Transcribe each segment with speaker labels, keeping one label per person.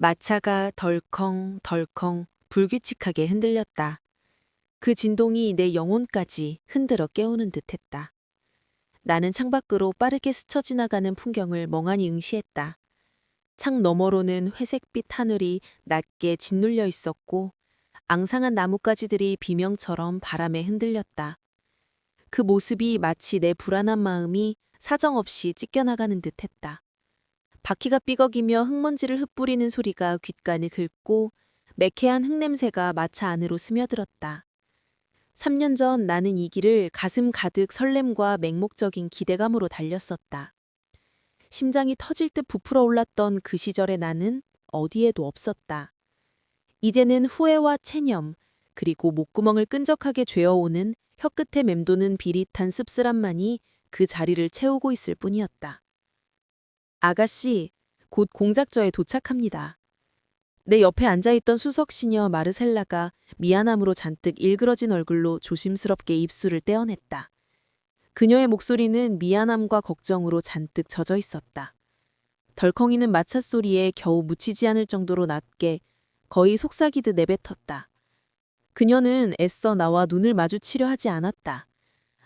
Speaker 1: 마차가 덜컹덜컹 불규칙하게 흔들렸다. 그 진동이 내 영혼까지 흔들어 깨우는 듯했다. 나는 창밖으로 빠르게 스쳐 지나가는 풍경을 멍하니 응시했다. 창 너머로는 회색빛 하늘이 낮게 짓눌려 있었고 앙상한 나뭇가지들이 비명처럼 바람에 흔들렸다. 그 모습이 마치 내 불안한 마음이 사정없이 찢겨나가는 듯했다. 바퀴가 삐걱이며 흙먼지를 흩뿌리는 소리가 귓간을 긁고 매캐한 흙냄새가 마차 안으로 스며들었다. 3년 전 나는 이 길을 가슴 가득 설렘과 맹목적인 기대감으로 달렸었다. 심장이 터질 듯 부풀어 올랐던 그 시절의 나는 어디에도 없었다. 이제는 후회와 체념, 그리고 목구멍을 끈적하게 죄어오는 혀끝에 맴도는 비릿한 씁쓸함만이 그 자리를 채우고 있을 뿐이었다. 아가씨, 곧 공작저에 도착합니다. 내 옆에 앉아있던 수석시녀 마르셀라가 미안함으로 잔뜩 일그러진 얼굴로 조심스럽게 입술을 떼어냈다. 그녀의 목소리는 미안함과 걱정으로 잔뜩 젖어 있었다. 덜컹이는 마차 소리에 겨우 묻히지 않을 정도로 낮게 거의 속삭이듯 내뱉었다. 그녀는 애써 나와 눈을 마주치려 하지 않았다.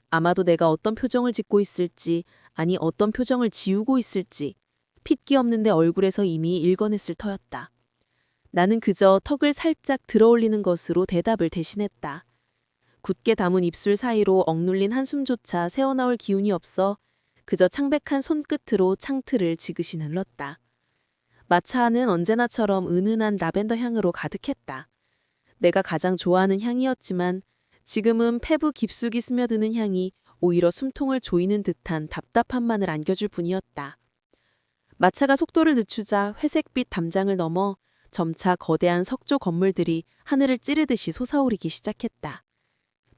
Speaker 1: 아마도 내가 어떤 표정을 짓고 있을지, 아니 어떤 표정을 지우고 있을지 핏기 없는데 얼굴에서 이미 읽어냈을 터였다. 나는 그저 턱을 살짝 들어올리는 것으로 대답을 대신했다. 굳게 담은 입술 사이로 억눌린 한숨조차 새어나올 기운이 없어 그저 창백한 손끝으로 창틀을 지그시 눌렀다. 마차 안은 언제나처럼 은은한 라벤더 향으로 가득했다. 내가 가장 좋아하는 향이었지만 지금은 폐부 깊숙이 스며드는 향이 오히려 숨통을 조이는 듯한 답답함만을 안겨줄 뿐이었다. 마차가 속도를 늦추자 회색빛 담장을 넘어 점차 거대한 석조 건물들이 하늘을 찌르듯이 솟아오르기 시작했다.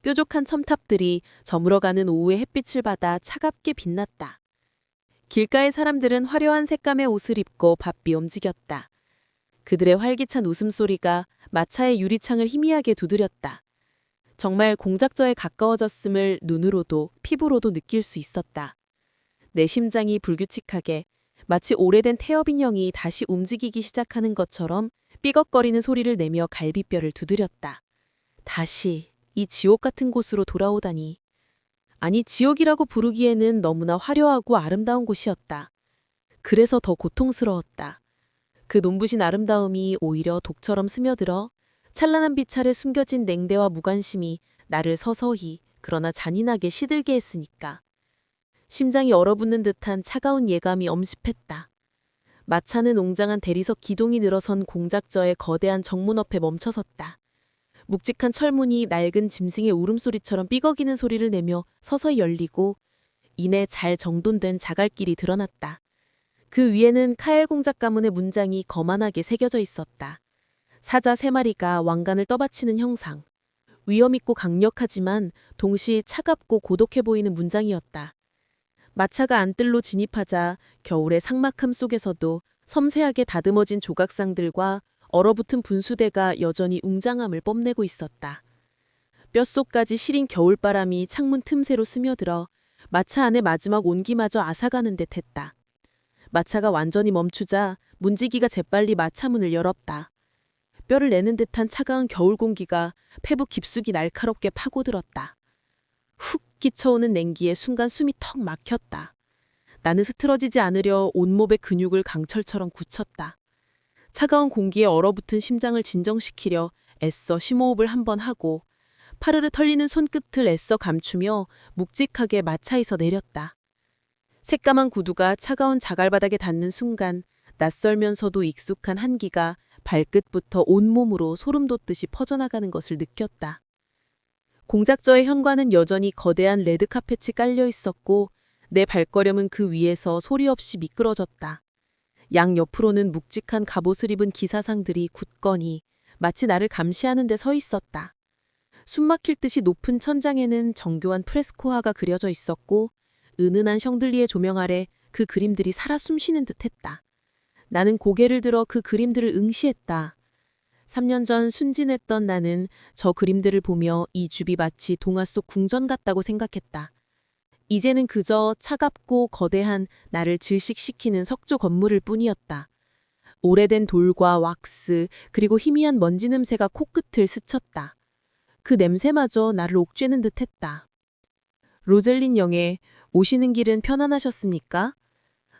Speaker 1: 뾰족한 첨탑들이 저물어가는 오후의 햇빛을 받아 차갑게 빛났다. 길가의 사람들은 화려한 색감의 옷을 입고 바삐 움직였다. 그들의 활기찬 웃음소리가 마차의 유리창을 희미하게 두드렸다. 정말 공작저에 가까워졌음을 눈으로도 피부로도 느낄 수 있었다. 내 심장이 불규칙하게 마치 오래된 태엽 인형이 다시 움직이기 시작하는 것처럼 삐걱거리는 소리를 내며 갈비뼈를 두드렸다. 다시 이 지옥 같은 곳으로 돌아오다니. 아니, 지옥이라고 부르기에는 너무나 화려하고 아름다운 곳이었다. 그래서 더 고통스러웠다. 그 눈부신 아름다움이 오히려 독처럼 스며들어 찬란한 빛 아래 숨겨진 냉대와 무관심이 나를 서서히 그러나 잔인하게 시들게 했으니까. 심장이 얼어붙는 듯한 차가운 예감이 엄습했다. 마차는 웅장한 대리석 기둥이 늘어선 공작저의 거대한 정문 앞에 멈춰섰다. 묵직한 철문이 낡은 짐승의 울음소리처럼 삐걱이는 소리를 내며 서서히 열리고 이내 잘 정돈된 자갈길이 드러났다. 그 위에는 카엘 공작 가문의 문장이 거만하게 새겨져 있었다. 사자 3마리가 왕관을 떠받치는 형상. 위엄있고 강력하지만 동시에 차갑고 고독해 보이는 문장이었다. 마차가 안뜰로 진입하자 겨울의 삭막함 속에서도 섬세하게 다듬어진 조각상들과 얼어붙은 분수대가 여전히 웅장함을 뽐내고 있었다. 뼛속까지 시린 겨울바람이 창문 틈새로 스며들어 마차 안의 마지막 온기마저 앗아가는 듯했다. 마차가 완전히 멈추자 문지기가 재빨리 마차 문을 열었다. 뼈를 내는 듯한 차가운 겨울 공기가 폐부 깊숙이 날카롭게 파고들었다. 훅 끼쳐오는 냉기에 순간 숨이 턱 막혔다. 나는 흐트러지지 않으려 온몸의 근육을 강철처럼 굳혔다. 차가운 공기에 얼어붙은 심장을 진정시키려 애써 심호흡을 한번 하고 파르르 털리는 손끝을 애써 감추며 묵직하게 마차에서 내렸다. 새까만 구두가 차가운 자갈바닥에 닿는 순간 낯설면서도 익숙한 한기가 발끝부터 온몸으로 소름 돋듯이 퍼져나가는 것을 느꼈다. 공작저의 현관은 여전히 거대한 레드카펫이 깔려 있었고 내 발걸음은 그 위에서 소리 없이 미끄러졌다. 양 옆으로는 묵직한 갑옷을 입은 기사상들이 굳건히 마치 나를 감시하는 데 서 있었다. 숨막힐 듯이 높은 천장에는 정교한 프레스코화가 그려져 있었고 은은한 샹들리에 조명 아래 그 그림들이 살아 숨쉬는 듯했다. 나는 고개를 들어 그 그림들을 응시했다. 3년 전 순진했던 나는 저 그림들을 보며 이 줍이 마치 동화 속 궁전 같다고 생각했다. 이제는 그저 차갑고 거대한 나를 질식시키는 석조 건물일 뿐이었다. 오래된 돌과 왁스 그리고 희미한 먼지 냄새가 코끝을 스쳤다. 그 냄새마저 나를 옥죄는 듯했다. 로젤린 영예, 오시는 길은 편안하셨습니까?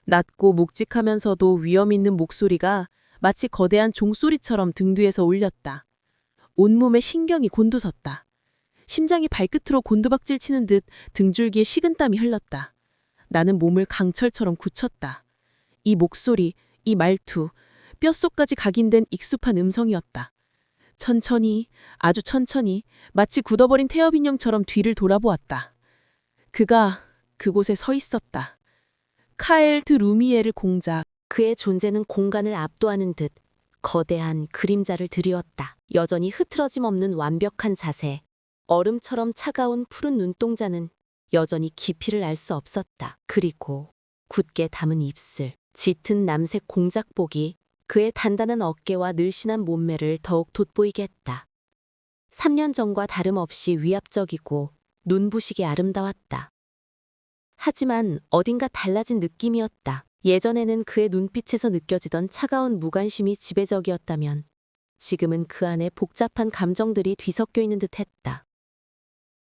Speaker 1: 낮고 묵직하면서도 위험 있는 목소리가 마치 거대한 종소리처럼 등 뒤에서 울렸다. 온몸에 신경이 곤두섰다. 심장이 발끝으로 곤두박질 치는 듯 등줄기에 식은땀이 흘렀다. 나는 몸을 강철처럼 굳혔다. 이 목소리, 이 말투, 뼛속까지 각인된 익숙한 음성이었다. 천천히, 아주 천천히, 마치 굳어버린 태엽 인형처럼 뒤를 돌아보았다. 그가 그곳에 서 있었다. 카엘 드 루미에르 공작. 그의 존재는 공간을 압도하는 듯 거대한 그림자를 드리웠다. 여전히 흐트러짐 없는 완벽한 자세, 얼음처럼 차가운 푸른 눈동자는 여전히 깊이를 알 수 없었다. 그리고 굳게 담은 입술, 짙은 남색 공작복이 그의 단단한 어깨와 늘씬한 몸매를 더욱 돋보이게 했다. 3년 전과 다름없이 위압적이고 눈부시게 아름다웠다. 하지만 어딘가 달라진 느낌이었다. 예전에는 그의 눈빛에서 느껴지던 차가운 무관심이 지배적이었다면 지금은 그 안에 복잡한 감정들이 뒤섞여 있는 듯했다.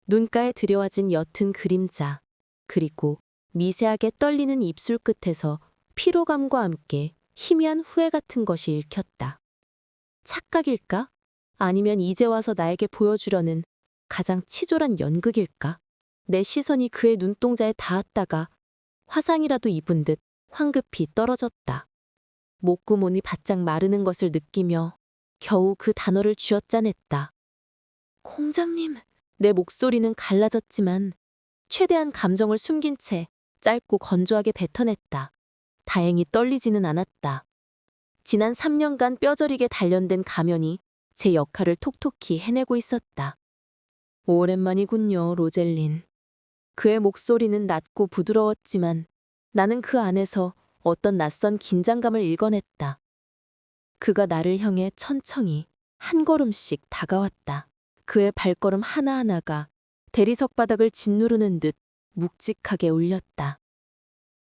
Speaker 1: 눈가에 들여와진 옅은 그림자, 그리고 미세하게 떨리는 입술 끝에서 피로감과 함께 희미한 후회 같은 것이 읽혔다. 착각일까? 아니면 이제 와서 나에게 보여주려는 가장 치졸한 연극일까? 내 시선이 그의 눈동자에 닿았다가 화상이라도 입은 듯 황급히 떨어졌다. 목구멍이 바짝 마르는 것을 느끼며 겨우 그 단어를 쥐어짜냈다. 공장님. 내 목소리는 갈라졌지만 최대한 감정을 숨긴 채 짧고 건조하게 뱉어냈다. 다행히 떨리지는 않았다. 지난 3년간 뼈저리게 단련된 가면이 제 역할을 톡톡히 해내고 있었다. 오랜만이군요, 로젤린. 그의 목소리는 낮고 부드러웠지만 나는 그 안에서 어떤 낯선 긴장감을 읽어냈다. 그가 나를 향해 천천히 한 걸음씩 다가왔다. 그의 발걸음 하나하나가 대리석 바닥을 짓누르는 듯 묵직하게 울렸다.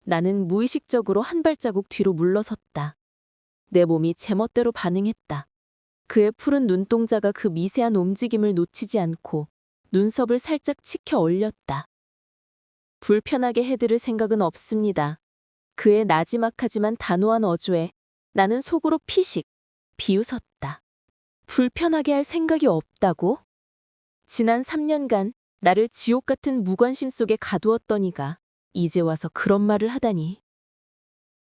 Speaker 1: 나는 무의식적으로 한 발자국 뒤로 물러섰다. 내 몸이 제멋대로 반응했다. 그의 푸른 눈동자가 그 미세한 움직임을 놓치지 않고 눈썹을 살짝 치켜 올렸다. 불편하게 해드릴 생각은 없습니다. 그의 나지막하지만 단호한 어조에 나는 속으로 피식 비웃었다. 불편하게 할 생각이 없다고? 지난 3년간 나를 지옥 같은 무관심 속에 가두었던 이가 이제 와서 그런 말을 하다니.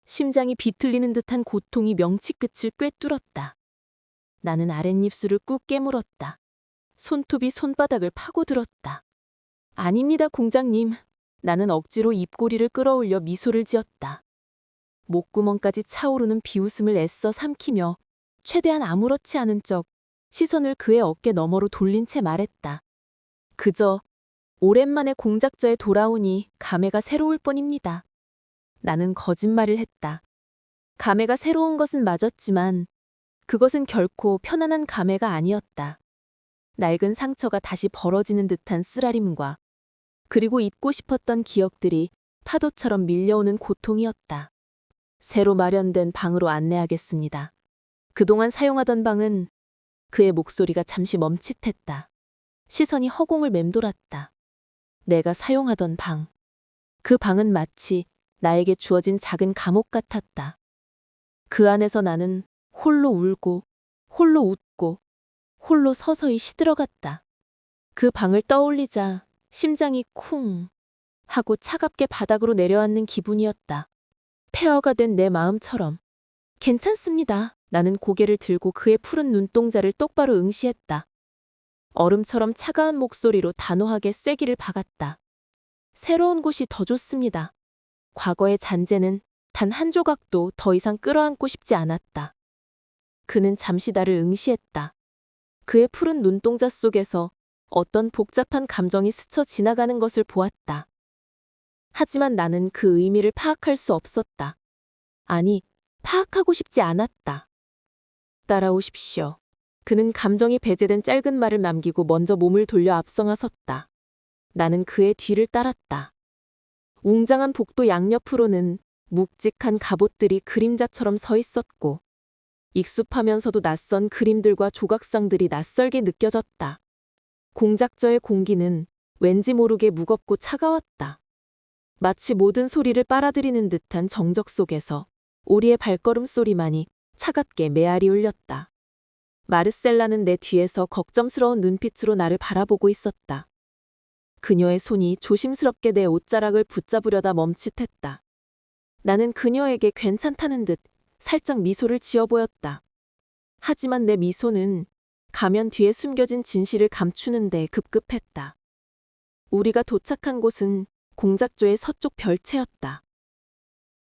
Speaker 1: 심장이 비틀리는 듯한 고통이 명치 끝을 꿰뚫었다. 나는 아랫입술을 꾹 깨물었다. 손톱이 손바닥을 파고들었다. 아닙니다, 공장님. 나는 억지로 입꼬리를 끌어올려 미소를 지었다. 목구멍까지 차오르는 비웃음을 애써 삼키며 최대한 아무렇지 않은 척 시선을 그의 어깨 너머로 돌린 채 말했다. 그저 오랜만에 공작저에 돌아오니 감회가 새로울 뿐입니다. 나는 거짓말을 했다. 감회가 새로운 것은 맞았지만 그것은 결코 편안한 감회가 아니었다. 낡은 상처가 다시 벌어지는 듯한 쓰라림과 그리고 잊고 싶었던 기억들이 파도처럼 밀려오는 고통이었다. 새로 마련된 방으로 안내하겠습니다. 그동안 사용하던 방은 그의 목소리가 잠시 멈칫했다. 시선이 허공을 맴돌았다. 내가 사용하던 방. 그 방은 마치 나에게 주어진 작은 감옥 같았다. 그 안에서 나는 홀로 울고, 홀로 웃고, 홀로 서서히 시들어갔다. 그 방을 떠올리자 심장이 쿵 하고 차갑게 바닥으로 내려앉는 기분이었다. 폐허가 된 내 마음처럼. 괜찮습니다. 나는 고개를 들고 그의 푸른 눈동자를 똑바로 응시했다. 얼음처럼 차가운 목소리로 단호하게 쐐기를 박았다. 새로운 곳이 더 좋습니다. 과거의 잔재는 단 한 조각도 더 이상 끌어안고 싶지 않았다. 그는 잠시 나를 응시했다. 그의 푸른 눈동자 속에서 어떤 복잡한 감정이 스쳐 지나가는 것을 보았다. 하지만 나는 그 의미를 파악할 수 없었다. 아니, 파악하고 싶지 않았다. 따라오십시오. 그는 감정이 배제된 짧은 말을 남기고 먼저 몸을 돌려 앞서가 섰다. 나는 그의 뒤를 따랐다. 웅장한 복도 양옆으로는 묵직한 갑옷들이 그림자처럼 서 있었고
Speaker 2: 익숙하면서도 낯선 그림들과 조각상들이 낯설게 느껴졌다. 공작저의 공기는 왠지 모르게 무겁고 차가웠다. 마치 모든 소리를 빨아들이는 듯한 정적 속에서 우리의 발걸음 소리만이 차갑게 메아리 울렸다. 마르셀라는 내 뒤에서 걱정스러운 눈빛으로 나를 바라보고 있었다. 그녀의 손이 조심스럽게 내 옷자락을 붙잡으려다 멈칫했다. 나는 그녀에게 괜찮다는 듯 살짝 미소를 지어 보였다. 하지만 내 미소는 가면 뒤에 숨겨진 진실을 감추는데 급급했다. 우리가 도착한 곳은 공작조의 서쪽 별채였다.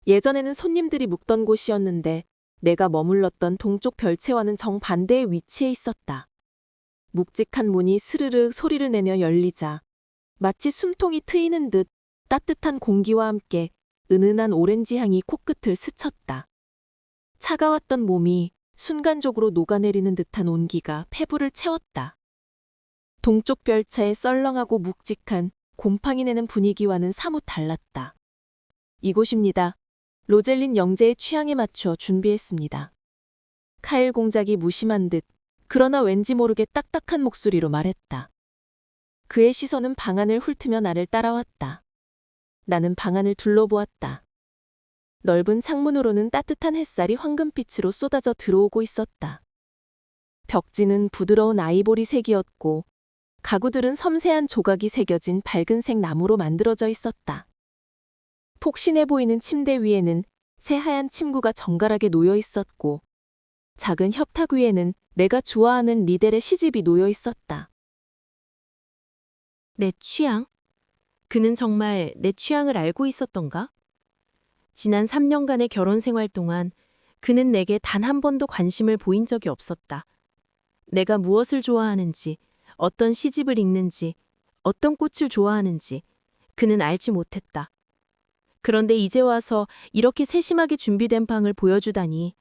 Speaker 2: 예전에는 손님들이 묵던 곳이었는데 내가 머물렀던 동쪽 별채와는 정반대의 위치에 있었다. 묵직한 문이 스르륵 소리를 내며 열리자 마치 숨통이 트이는 듯 따뜻한 공기와 함께 은은한 오렌지 향이 코끝을 스쳤다. 차가웠던 몸이 순간적으로 녹아내리는 듯한 온기가 폐부를 채웠다. 동쪽 별차의 썰렁하고 묵직한 곰팡이 내는 분위기와는 사뭇 달랐다. 이곳입니다. 로젤린 영재의 취향에 맞춰 준비했습니다. 카일 공작이 무심한 듯 그러나 왠지 모르게 딱딱한 목소리로 말했다. 그의 시선은 방안을 훑으며 나를 따라왔다. 나는 방안을 둘러보았다. 넓은 창문으로는 따뜻한 햇살이 황금빛으로 쏟아져 들어오고 있었다. 벽지는 부드러운 아이보리색이었고 가구들은 섬세한 조각이 새겨진 밝은색 나무로 만들어져 있었다. 폭신해 보이는 침대 위에는 새하얀 침구가 정갈하게 놓여 있었고 작은 협탁 위에는 내가 좋아하는 리델의 시집이 놓여 있었다.
Speaker 1: 내 취향? 그는 정말 내 취향을 알고 있었던가? 지난 3년간의 결혼 생활 동안 그는 내게 단 한 번도 관심을 보인 적이 없었다. 내가 무엇을 좋아하는지, 어떤 시집을 읽는지, 어떤 꽃을 좋아하는지 그는 알지 못했다. 그런데 이제 와서 이렇게 세심하게 준비된 방을 보여주다니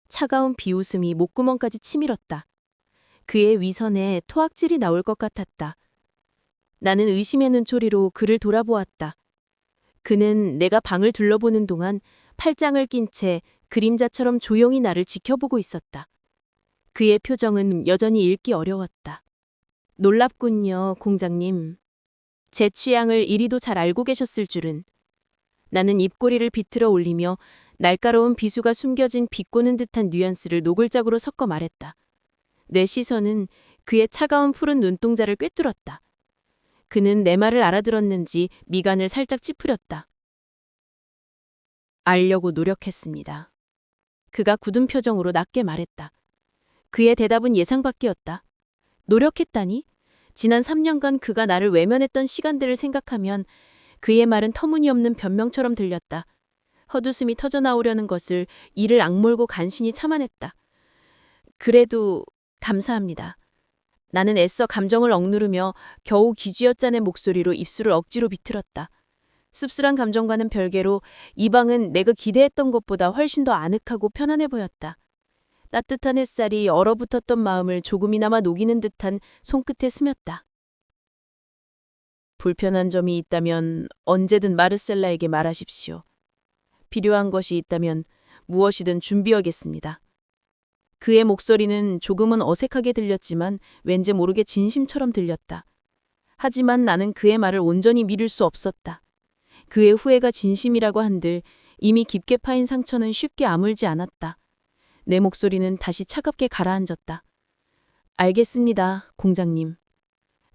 Speaker 1: 차가운 비웃음이 목구멍까지 치밀었다. 그의 위선에 토악질이 나올 것 같았다. 나는 의심의 눈초리로 그를 돌아보았다. 그는 내가 방을 둘러보는 동안 팔짱을 낀 채 그림자처럼 조용히 나를 지켜보고 있었다. 그의 표정은 여전히 읽기 어려웠다. 놀랍군요, 공장님. 제 취향을 이리도 잘 알고 계셨을 줄은. 나는 입꼬리를 비틀어 올리며 날카로운 비수가 숨겨진 비꼬는 듯한 뉘앙스를 노골적으로 섞어 말했다. 내 시선은 그의 차가운 푸른 눈동자를 꿰뚫었다. 그는 내 말을 알아들었는지 미간을 살짝 찌푸렸다. 알려고 노력했습니다. 그가 굳은 표정으로 낮게 말했다. 그의 대답은 예상 밖이었다. 노력했다니? 지난 3년간 그가 나를 외면했던 시간들을 생각하면 그의 말은 터무니없는 변명처럼 들렸다. 헛웃음이 터져나오려는 것을 이를 악물고 간신히 참아냈다. 그래도 감사합니다. 나는 애써 감정을 억누르며 겨우 기쥐어짜낸 목소리로 입술을 억지로 비틀었다. 씁쓸한 감정과는 별개로 이 방은 내가 기대했던 것보다 훨씬 더 아늑하고 편안해 보였다. 따뜻한 햇살이 얼어붙었던 마음을 조금이나마 녹이는 듯한 손끝에 스쳤다. 불편한 점이 있다면 언제든 마르셀라에게 말하십시오. 필요한 것이 있다면 무엇이든 준비하겠습니다. 그의 목소리는 조금은 어색하게 들렸지만 왠지 모르게 진심처럼 들렸다. 하지만 나는 그의 말을 온전히 믿을 수 없었다. 그의 후회가 진심이라고 한들 이미 깊게 파인 상처는 쉽게 아물지 않았다. 내 목소리는 다시 차갑게 가라앉았다. 알겠습니다, 공장님.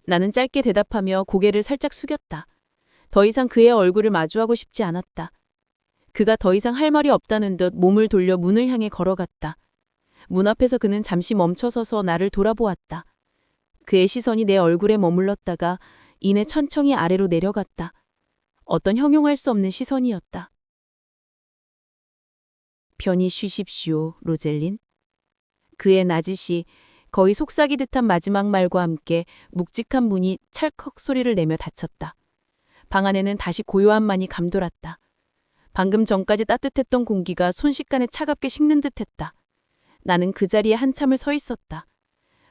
Speaker 1: 나는 짧게 대답하며 고개를 살짝 숙였다. 더 이상 그의 얼굴을 마주하고 싶지 않았다. 그가 더 이상 할 말이 없다는 듯 몸을 돌려 문을 향해 걸어갔다. 문 앞에서 그는 잠시 멈춰서서 나를 돌아보았다. 그의 시선이 내 얼굴에 머물렀다가 이내 천천히 아래로 내려갔다. 어떤 형용할 수 없는 시선이었다. 편히 쉬십시오, 로젤린. 그의 나짓이 거의 속삭이듯한 마지막 말과 함께 묵직한 문이 찰컥 소리를 내며 닫혔다. 방 안에는 다시 고요함만이 감돌았다. 방금 전까지 따뜻했던 공기가 순식간에 차갑게 식는 듯했다. 나는 그 자리에 한참을 서 있었다.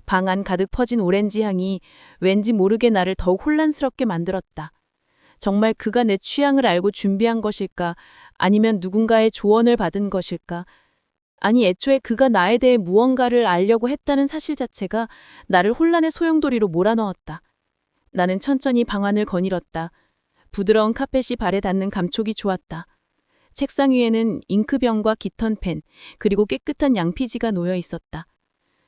Speaker 1: 방 안 가득 퍼진 오렌지 향이 왠지 모르게 나를 더욱 혼란스럽게 만들었다. 정말 그가 내 취향을 알고 준비한 것일까? 아니면 누군가의 조언을 받은 것일까?
Speaker 2: 아니, 애초에 그가 나에 대해 무언가를 알려고 했다는 사실 자체가 나를 혼란의 소용돌이로 몰아넣었다. 나는 천천히 방안을 거닐었다. 부드러운 카펫이 발에 닿는 감촉이 좋았다. 책상 위에는 잉크병과 깃턴 펜, 그리고 깨끗한 양피지가 놓여 있었다.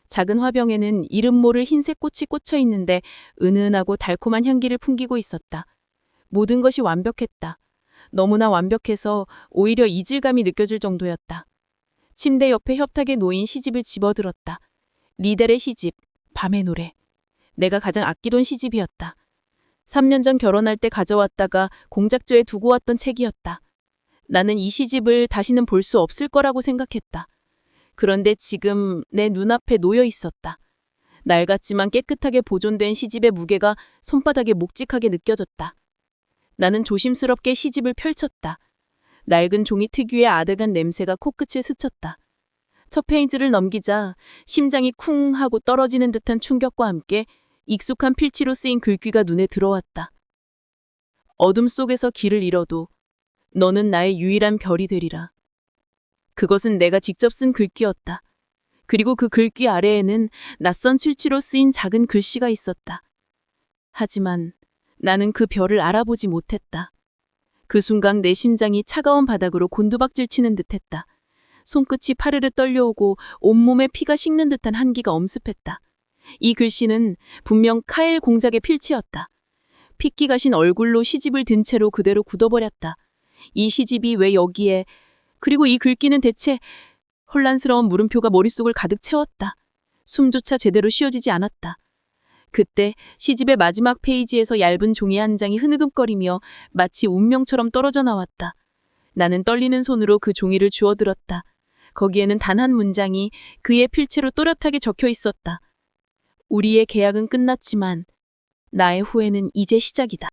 Speaker 2: 작은 화병에는 이름 모를 흰색 꽃이 꽂혀 있는데 은은하고 달콤한 향기를 풍기고 있었다. 모든 것이 완벽했다. 너무나 완벽해서 오히려 이질감이 느껴질 정도였다. 침대 옆에 협탁에 놓인 시집을 집어들었다. 리델의 시집, 밤의 노래. 내가 가장 아끼던 시집이었다. 3년 전 결혼할 때 가져왔다가 공작조에 두고 왔던 책이었다. 나는 이 시집을 다시는 볼 수 없을 거라고 생각했다. 그런데 지금 내 눈앞에 놓여 있었다. 낡았지만 깨끗하게 보존된 시집의 무게가 손바닥에 묵직하게 느껴졌다. 나는 조심스럽게 시집을 펼쳤다. 낡은 종이 특유의 아득한 냄새가 코끝을 스쳤다. 첫 페이지를 넘기자 심장이 쿵 하고 떨어지는 듯한 충격과 함께 익숙한 필지로 쓰인 글귀가 눈에 들어왔다. 어둠 속에서 길을 잃어도 너는 나의 유일한 별이 되리라. 그것은 내가 직접 쓴 글귀였다. 그리고 그 글귀 아래에는 낯선 술치로 쓰인 작은 글씨가 있었다. 하지만 나는 그 별을 알아보지 못했다. 그 순간 내 심장이 차가운 바닥으로 곤두박질 치는 듯했다. 손끝이 파르르 떨려오고 온몸에 피가 식는 듯한 한기가 엄습했다. 이 글씨는 분명 카일 공작의 필치였다. 핏기 가신 얼굴로 시집을 든 채로 그대로 굳어버렸다. 이 시집이 왜 여기에, 그리고 이 글귀는 대체... 혼란스러운 물음표가 머릿속을 가득 채웠다. 숨조차 제대로 쉬어지지 않았다. 그때 시집의 마지막 페이지에서 얇은 종이 한 장이 흐느금거리며 마치 운명처럼 떨어져 나왔다. 나는 떨리는 손으로 그 종이를 주워들었다. 거기에는 단 한 문장이 그의 필체로 또렷하게 적혀 있었다. 우리의 계약은 끝났지만 나의 후회는 이제 시작이다.